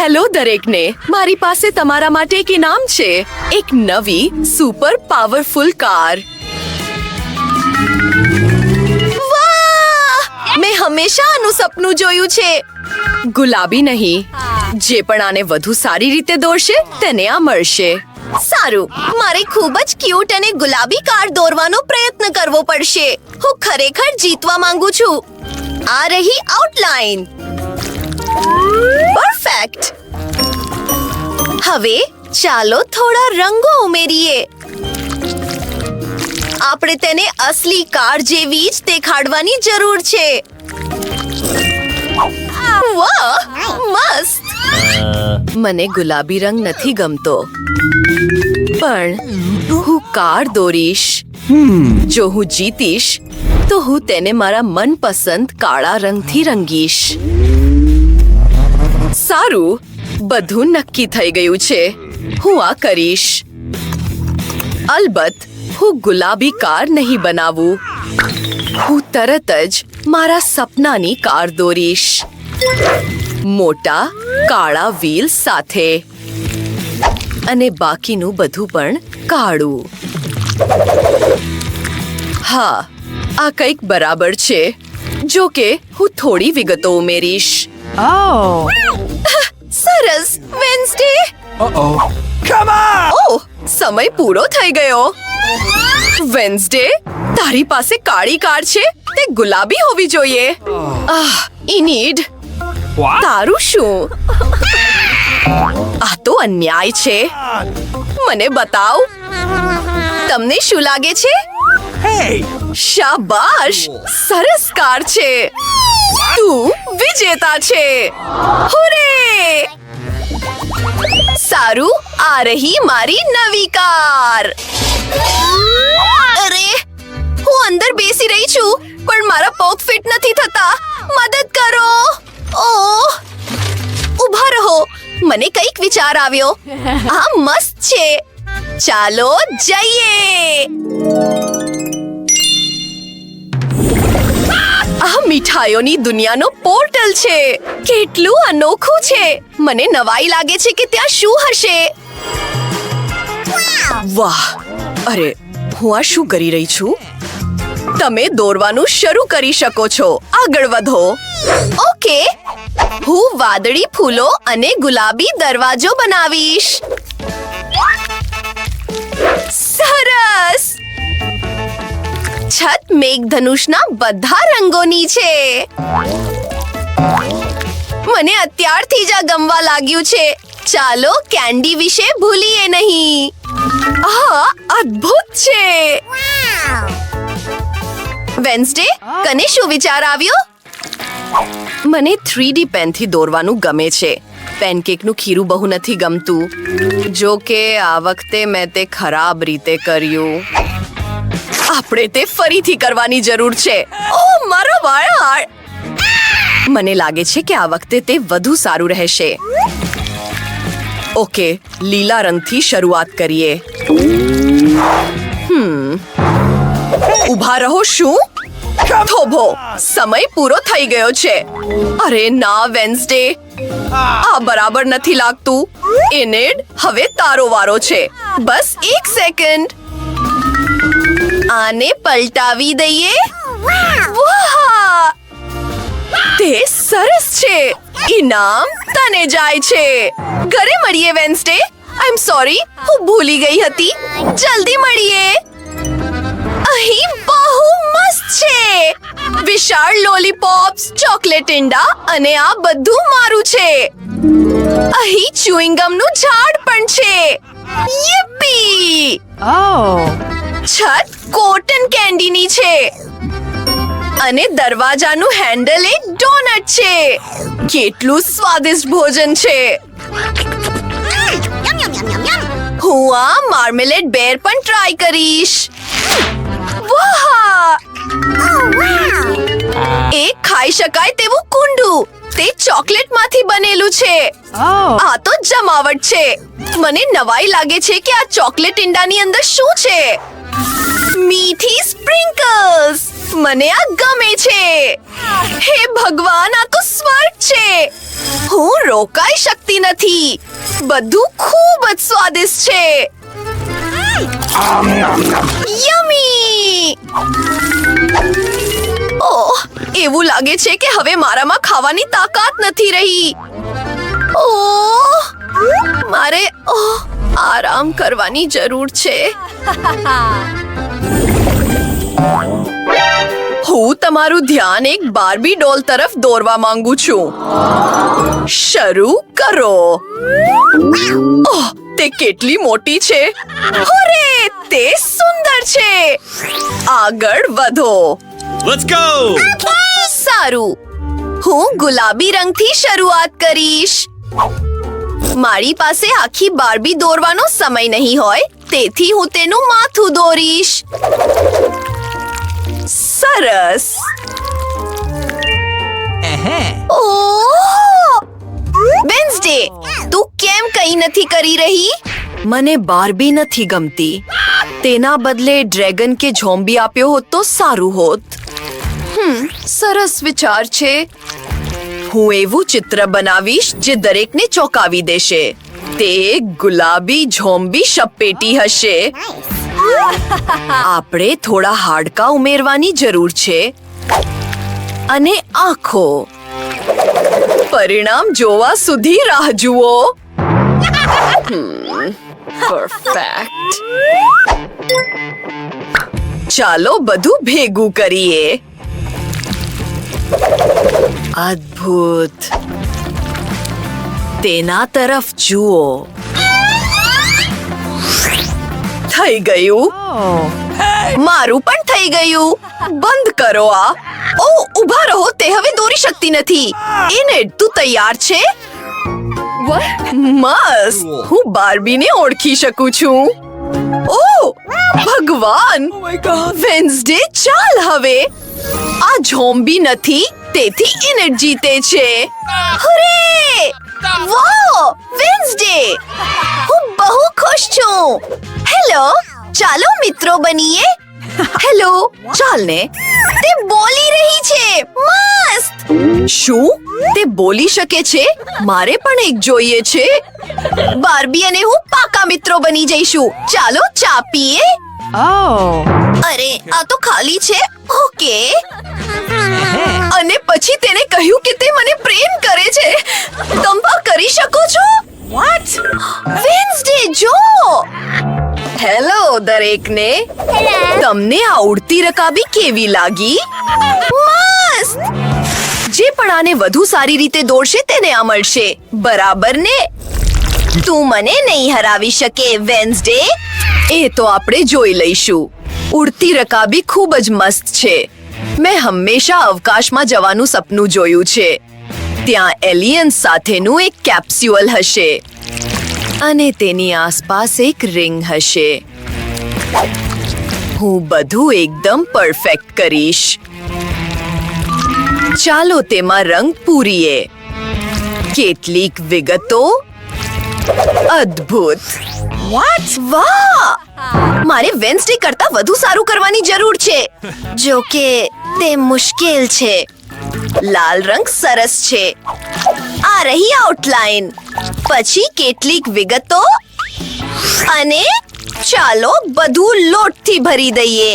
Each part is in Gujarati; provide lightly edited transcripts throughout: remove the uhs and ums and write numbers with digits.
હેલો દરેકને, મારી પાસે તમારા માટે એક ઇનામ છે, એક નવી સુપર પાવરફુલ કાર. વાહ! મેં હંમેશા આનું સપનું જોયું છે. ગુલાબી નહીં, જે પણ આને વધુ સારી રીતે દોરશે તેને આ મળશે. સારું, મારે ખૂબ જ ક્યુટ અને ગુલાબી કાર દોરવાનો પ્રયત્ન કરવો પડશે. હું ખરેખર જીતવા માંગુ છું. આ રહી આઉટલાઈન. પરફેક્ટ. હવે ચાલો થોડા રંગો ઉમેરીએ. આપણે તેને અસલી કાર જેવી જ દેખાડવાની જરૂર છે. વાહ, મસ્ત. મને ગુલાબી રંગ નથી ગમતો, પણ હું કાર દોરીશ. જો હું જીતીશ તો હું તેને મારા મનપસંદ કાળા રંગથી રંગીશ. સારું, બધું નક્કી થઈ ગયું છે. હું આ કરીશ. અલબત્ત હું ગુલાબી કાર નહીં બનાવું. હું તરત જ મારા સપનાની કાર દોરીશ, મોટા કાળા વ્હીલ સાથે, અને બાકીનું બધું પણ કાળું. હા, આ કંઈક બરાબર છે. જો કે હું થોડી વિગતો ઉમેરીશ. સરસ, વેન્સડે. ઓહ, સમય પૂરો થઈ ગયો. વેન્સડે, તારી પાસે કાળી કાર છે, તે ગુલાબી હોવી જોઈએ. ઇનીડ, તારું શું? આ તો અન્યાય છે. મને બતાવ, તમને શું લાગે છે? શાબાશ, સરસ કાર છે. તું વિજેતા છે. હુરે! સારું, આ રહી મારી નવી કાર. અરે, હું અંદર બેસી રહી છું, પણ મારા પગ ફિટ નથી થતા. મદદ કરો. ઓહ, ઊભા રહો. મને કંઈક વિચાર આવ્યો. આ મસ્ત છે. ચાલો જઈએ. આ મીઠાઈઓની દુનિયાનો પોર્ટલ છે. કેટલું અનોખું છે. મને નવાઈ લાગે છે કે ત્યાં શું હશે. વાહ! અરે, હું આ શું કરી રહી છું? તમે દોરવાનું શરૂ કરી શકો છો. આગળ વધો. ઓકે, હું વાદળી ફૂલો અને ગુલાબી દરવાજો બનાવીશ. સરસ. છત મેઘધનુષના બધા રંગોની છે. મને અત્યારથી જ આ ગમવા લાગ્યું છે. ચાલો કેન્ડી વિશે ભૂલીએ નહીં. આ અદ્ભુત છે. વેન્સડે, કને શું વિચાર આવ્યો? મને 3D પેનથી દોરવાનું ગમે છે. પેનકેકનું ખીરું બહુ નથી ગમતું. જો કે આ વખતે મેં તે ખરાબ રીતે કર્યું. આપણે તે ફરીથી કરવાની જરૂર છે. ઓહ, મારા વાળ! મને લાગે છે કે આ વખતે તે વધુ સારું રહેશે. ઓકે, લીલા રંગથી શરૂઆત કરીએ. ઊભા રહો. શું? થોભો, સમય પૂરો થઈ ગયો છે. અરે ના, વેન્સડે, આ બરાબર નથી લાગતું. ઇનેડ, હવે તારો વારો છે. બસ 1 સેકન્ડ. આને પલટાવી દઈએ. વાહ! તે સરસ છે. ઇનામ તને જાય છે. ઘરે મળીએ વેન્સડે. આઈ એમ સોરી, હું ભૂલી ગઈ હતી. જલ્દી મળીએ. અહીં બહુ મસ્ત છે. વિશાળ લોલીપોપ્સ, ચોકલેટ ઈંડા, અને આ બધું મારું છે. અહીં ચ્યુઇંગમ નું ઝાડ પણ છે. યીપી! છત કોટન કેન્ડીની છે, અને દરવાજાનું હેન્ડલ એક ડોનટ છે. કેટલું સ્વાદિષ્ટ ભોજન છે. હું આ માર્મેલેડ બેર પણ ટ્રાય કરીશ. વાહ! એક ખાઈ શકાય તેવું કુંડું. તે ચોકલેટમાંથી બનેલું છે. આ તો જમાવટ છે. મને નવાઈ લાગે છે કે આ ચોકલેટ ઈંડાની અંદર શું છે. મીઠી સ્પ્રિંકલ્સ. મને આ ગમે છે. હે ભગવાન, આ તો સ્વર્ગ છે. હું રોકાઈ શકતી નથી. બધું ખૂબ જ સ્વાદિષ્ટ છે. યમી! ઓહ, એવું લાગે છે કે હવે મારામાં ખાવાની તાકાત નથી રહી. ઓહ, મારે આરામ કરવાની જરૂર છે. હું તમારું ધ્યાન એક બાર્બી ડોલ તરફ દોરવા માંગુ છું. શરૂ કરો. ઓહ, તે કેટલી મોટી છે. અરે, તે સુંદર છે. આગળ વધો. Let's go! સારું, હું ગુલાબી રંગથી શરૂઆત કરીશ. મારી પાસે આખી બાર્બી દોરવાનો સમય નહીં હોય, તેથી હું તેનું માથું દોરીશ. સરસ. ઓહ! વેન્સડે, તું કેમ કંઈ નથી કરી રહી? મને બાર્બી નથી ગમતી. તેના બદલે ડ્રેગન કે ઝોમ્બી આપ્યો હોત તો સારું હોત. સરસ વિચાર છે. હું એવું ચિત્ર બનાવીશ જે દરેકને ચોંકાવી દેશે. તે એક ગુલાબી ઝોમ્બી શપપેટી હશે. આપણે થોડા હાડકાં ઉમેરવાની જરૂર છે અને આંખો. પરિણામ જોવા સુધી રાહ જુઓ. પરફેક્ટ. ચાલો બધું ભેગું કરીએ. અદ્ભુત. તેના તરફ જુઓ. થઈ ગયું. મારું પણ થઈ ગયું. બંધ કરો આ. ઓ, ઊભા રહો. તે હવે દોરી શકતી નથી. એને તું તૈયાર છે? મસ્ત. હું બાર્બીને ઓળખી શકું છું. ઓ ભગવાન! વેન્સડે, ચાલ હવે. આ ઝોમ્બી નથી, તેથી ઇનેટ જીતે છે. હુરે! વાહ, વેન્સડે! હું બહુ ખુશ છું. હેલો, ચાલો મિત્રો બનીએ. હેલો, ચાલ ને. તે બોલી રહી છે. મસ્ત. શું? તે બોલી શકે છે? મારે પણ એક જોઈએ છે. બાર્બી અને હું પાકા મિત્રો બની જઈશું. ચાલો ચા પીએ. અરે, આ તો ખાલી છે. ઓકે. અને પછી તેને કહ્યું કે તે મને પ્રેમ કરે છે. તમે આ કરી શકો છો? વોટ? વેન્સડે, જો. હેલો દરેકને. તમને આ ઉડતી રકાબી કેવી લાગી? મસ્ત. જે પણ આને વધુ સારી રીતે દોડશે તેને આ મળશે. બરાબર ને? તું મને નહીં હરાવી શકે, વેન્સડે. એ તો આપણે જોઈ લઈશું. ઉડતી રકાબી ખૂબ જ મસ્ત છે. મેં હંમેશા અવકાશમાં જવાનું સપનું જોયું છે. ત્યાં એલિયન્સ સાથેનું એક કેપ્સ્યુલ હશે અને તેની આસપાસ એક રિંગ હશે. હું બધું એકદમ પરફેક્ટ કરીશ. ચાલો તેમાં રંગ પૂરીએ. કેટલીક વિગતો. અદ્ભુત. વોટ? વાહ! મારે વેન્સડે કરતા વધુ સારું કરવાની જરૂર છે. જો કે તે મુશ્કેલ છે. લાલ રંગ સરસ છે. આ રહી આઉટલાઈન. પછી કેટલીક વિગતો અને ચાલો બધું લોટથી ભરી દઈએ.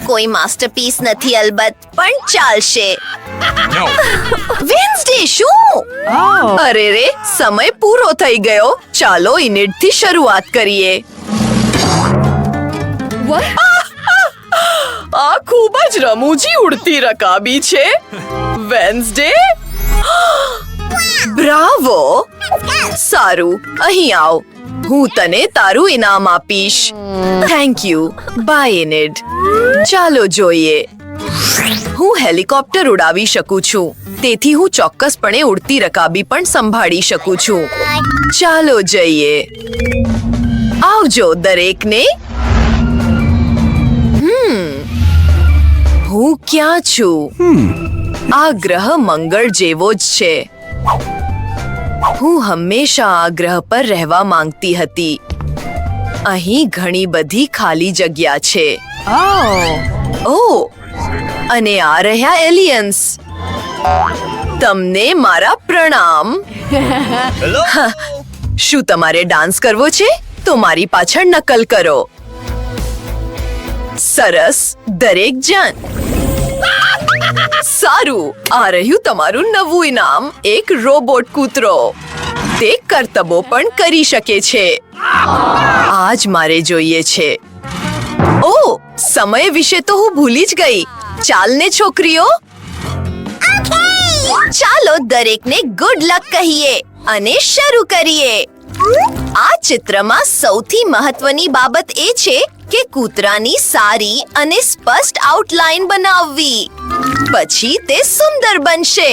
કોઈ માસ્ટરપીસ નથી અલબત્ત, પણ ચાલશે. વેન્સડે, શું? અરે રે, સમય પૂરો થઈ ગયો. ચાલો ઇનિટથી શરૂઆત કરીએ. આ ખૂબ જ રમૂજી ઉડતી રકાબી છે. Wednesday, bravo. સારું, અહીં આવ. હું તને તારું ઇનામ આપીશ. Thank you. બાય ઇનિડ. ચાલો જોઈએ. હું હેલિકોપ્ટર ઉડાવી શકું છું, તેથી હું ચોક્કસપણે ઉડતી રકાબી પણ સંભાળી શકું છું. ચાલો જઈએ. આવજો દરેકને. હું ક્યાં છું? આ ગ્રહ મંગળ જેવો જ છે. હું હંમેશા આ ગ્રહ પર રહેવા માંગતી હતી. અહીં ઘણી બધી ખાલી જગ્યા છે. ઓહ, અને આ રહ્યા એલિયન્સ. તમને મારા પ્રણામ. હા, શું તમારે ડાન્સ કરવો છે? તો મારી પાછળ નકલ કરો. સરસ, દરેક જણ. સારું, આ રહ્યું તમારું નવું ઇનામ, એક રોબોટ કૂતરો. તે કરતબો પણ કરી શકે છે. આજ મારે જોઈએ છે. ઓહ, સમય વિશે તો હું ભૂલી જ ગઈ. ચાલને છોકરીઓ, ચાલો દરેકને ગુડ લક કહીએ અને શરૂ કરીએ. આ ચિત્રમાં સૌથી મહત્વની બાબત એ છે કે કૂતરાની સારી અને સ્પષ્ટ આઉટલાઇન બનાવવી. પછી તે સુંદર બનશે.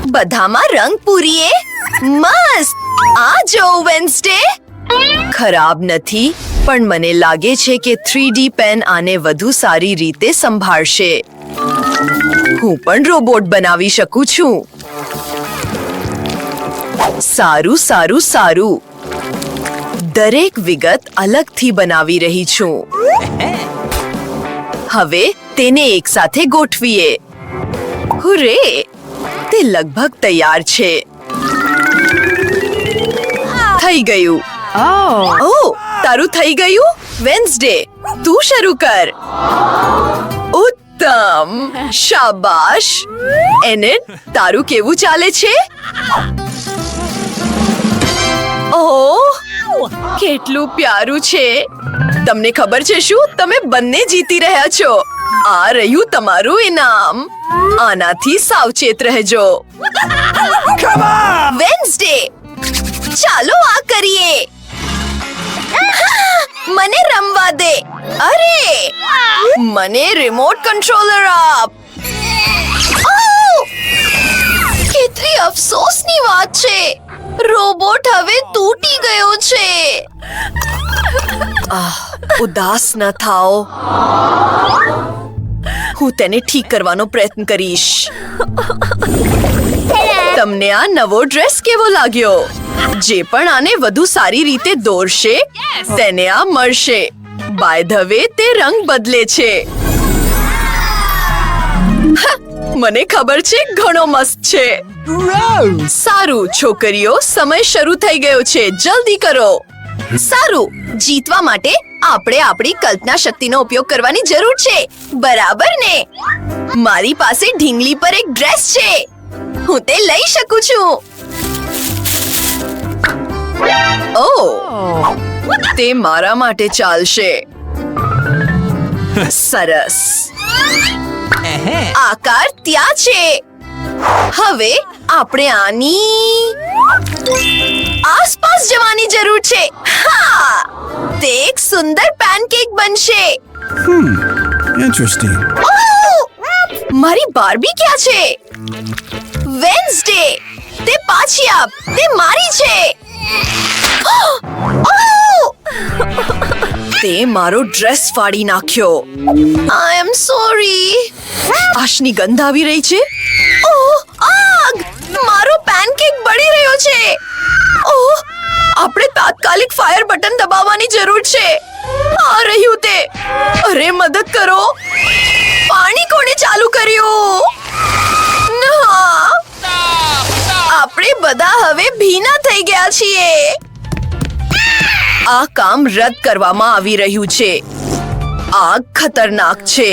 બધામાં રંગ પૂરીએ. મસ્ત. આ જો વેન્સડે. ખરાબ નથી, પણ મને લાગે છે કે 3D પેન આને વધુ સારી રીતે સંભાળશે. હું પણ રોબોટ બનાવી શકું છું. સારું સારું સારું. દરેક વિગત અલગથી બનાવી રહી છું. હવે તેને એકસાથે ગોઠવીએ. હુરે! તે લગભગ તૈયાર છે. થઈ ગયું. ઓહ, તારું થઈ ગયું? વેન્સડે, તું શરૂ કર. ઉત્તમ, શાબાશ. એનેટ, તારું કેવું ચાલે છે? ઓહ, કેટલું પ્યારું છે. તમને ખબર છે શું? તમે બંને જીતી રહ્યા છો. આ રહ્યું તમારું ઇનામ. આનાથી સાવચેત રહેજો. વેન્સડે, ચાલો આ કરીએ. મને રમવા દે. અરે, મને રિમોટ કંટ્રોલર આપ. ઓહ! કેટલી અફસોસની વાત છે. રોબોટ હવે તૂટી ગયો છે. ઉદાસ ન થાઓ. હું તેને ઠીક કરવાનો પ્રયત્ન કરીશ. તમને આ નવો ડ્રેસ કેવો લાગ્યો? જે પણ આને વધુ સારી રીતે દોરશે તેને આ મળશે. બાય ધ વે, તે રંગ બદલે છે. મને ખબર છે, ઘણો મસ્ત છે. સારું છોકરીઓ, સમય શરૂ થઈ ગયો છે. જલ્દી કરો. સારું, જીતવા માટે આપણે આપણી કલ્પના શક્તિનો ઉપયોગ કરવાની જરૂર છે, બરાબર ને? મારી પાસે ઢીંગલી પર એક ડ્રેસ છે. હું તે લઈ શકું છું. ઓહ, તે મારા માટે ચાલશે. સરસ. આકાર ત્યાં છે. હવે આપણે આની આસપાસ જવાની જરૂર છે. હા, તે એક સુંદર પેનકેક બનશે. Interesting. ઓહ! મારી બાર્બી ક્યાં છે? વેન્સડે, તે પાછી આપ. તે મારી છે. ઓહ! તે મારો ડ્રેસ ફાડી નાખ્યો. આઈ એમ સોરી. આશની ગંધ આવી રહી છે. ઓહ, આગ! મારો પેનકેક બળી રહ્યો છે. ઓહ, આપણે તાત્કાલિક ફાયર બટન દબાવવાની જરૂર છે. આ રહ્યું તે. અરે મદદ કરો. પાણી કોણે ચાલુ કર્યું? ના, આપણે બધા હવે ભીના થઈ ગયા છીએ. આ કામ રદ કરવામાં આવી રહ્યું છે. આગ ખતરનાક છે.